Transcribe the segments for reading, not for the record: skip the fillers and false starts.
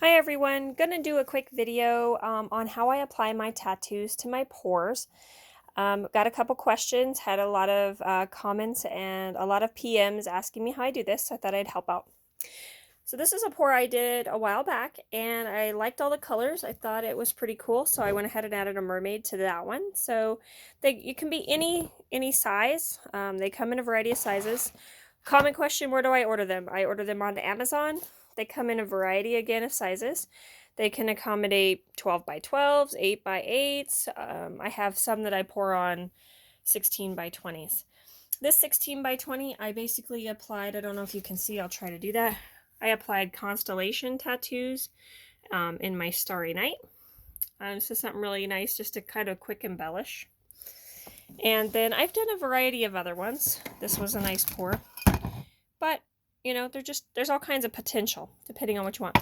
Hi everyone, gonna do a quick video on how I apply my tattoos to my pores. Got a couple questions, had a lot of comments and a lot of PMs asking me how I do this, so I thought I'd help out. So this is a pour I did a while back and I liked all the colors. I thought it was pretty cool, so I went ahead and added a mermaid to that one. So you can be any size. They come in a variety of sizes. Common question, where do I order them? I order them on Amazon. They come in a variety, again, of sizes. They can accommodate 12 by 12s, 8 by 8s. I have some that I pour on 16 by 20s. This 16 by 20, I basically applied, I don't know if you can see, I'll try to do that. I applied constellation tattoos in my Starry Night. This is something really nice just to kind of quick embellish. And then I've done a variety of other ones. This was a nice pour. But, you know, there's all kinds of potential depending on what you want.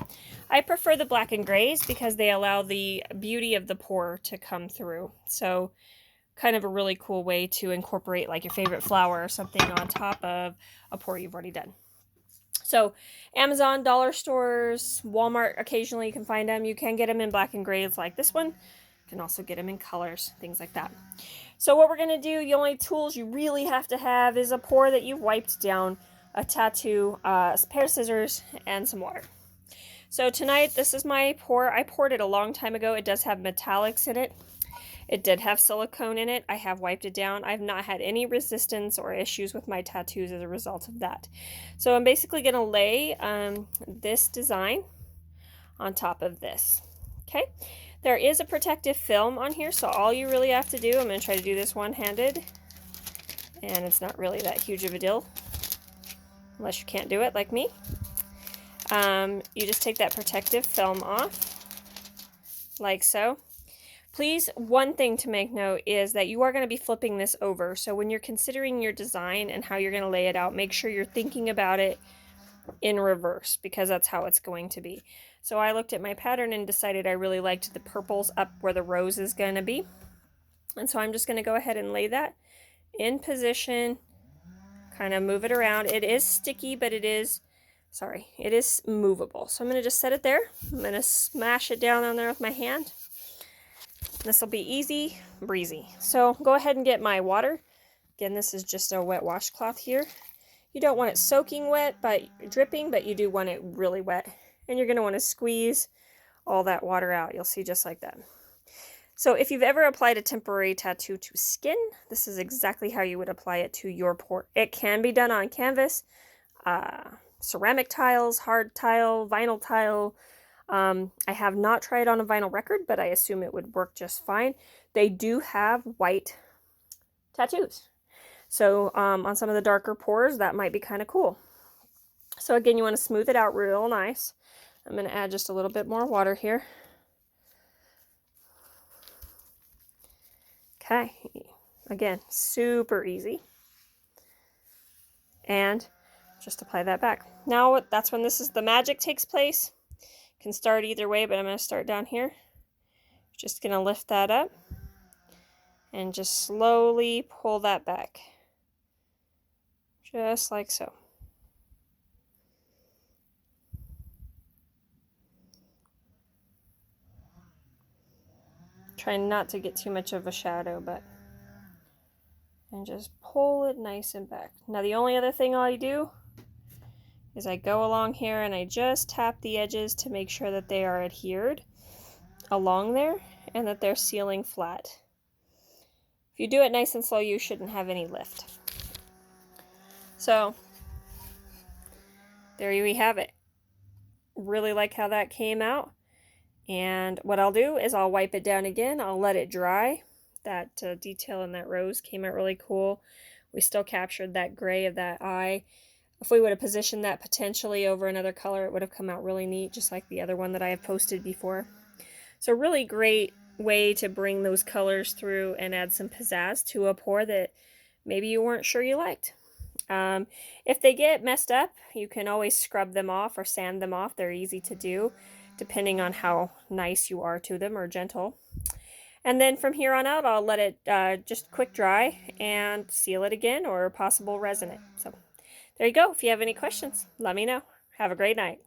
I prefer the black and grays because they allow the beauty of the pour to come through. So kind of a really cool way to incorporate like your favorite flower or something on top of a pour you've already done. So Amazon, dollar stores, Walmart, occasionally you can find them. You can get them in black and grays like this one. You can also get them in colors, things like that. So what we're going to do, the only tools you really have to have is a pour that you've wiped down, a tattoo, a pair of scissors, and some water. So tonight, this is my pour. I poured it a long time ago. It does have metallics in it. It did have silicone in it. I have wiped it down. I've not had any resistance or issues with my tattoos as a result of that. So I'm basically going to lay this design on top of this. Okay. There is a protective film on here, so all you really have to do, I'm going to try to do this one-handed, and it's not really that huge of a deal, unless you can't do it like me. You just take that protective film off, like so. Please, one thing to make note is that you are going to be flipping this over, so when you're considering your design and how you're going to lay it out, make sure you're thinking about it in reverse, because that's how it's going to be. So I looked at my pattern and decided I really liked the purples up where the rose is going to be. And so I'm just going to go ahead and lay that in position, kind of move it around. It is sticky, but it is movable. So I'm going to just set it there. I'm going to smash it down on there with my hand. This will be easy breezy. So go ahead and get my water. Again, this is just a wet washcloth here. You don't want it soaking wet, but dripping, but you do want it really wet. And you're going to want to squeeze all that water out. You'll see just like that. So if you've ever applied a temporary tattoo to skin, this is exactly how you would apply it to your pour. It can be done on canvas, ceramic tiles, hard tile, vinyl tile. I have not tried on a vinyl record, but I assume it would work just fine. They do have white tattoos. So on some of the darker pours, that might be kind of cool. So again, you want to smooth it out real nice. I'm going to add just a little bit more water here. Okay, again, super easy. And just apply that back. Now that's when the magic takes place. You can start either way, but I'm going to start down here. Just going to lift that up and just slowly pull that back. Just like so. Try not to get too much of a shadow, and just pull it nice and back. Now the only other thing I do is I go along here and I just tap the edges to make sure that they are adhered along there and that they're sealing flat. If you do it nice and slow, you shouldn't have any lift. So there we have it. Really like how that came out. And what I'll do is I'll wipe it down again. I'll let it dry. That detail in that rose came out really cool. We still captured that gray of that eye. If we would have positioned that potentially over another color, it would have come out really neat, just like the other one that I have posted before. So really great way to bring those colors through and add some pizzazz to a pour that maybe you weren't sure you liked. If they get messed up, you can always scrub them off or sand them off. They're easy to do, depending on how nice you are to them or gentle. And then from here on out, I'll let it just quick dry and seal it again or possible resin it. So there you go. If you have any questions, let me know. Have a great night.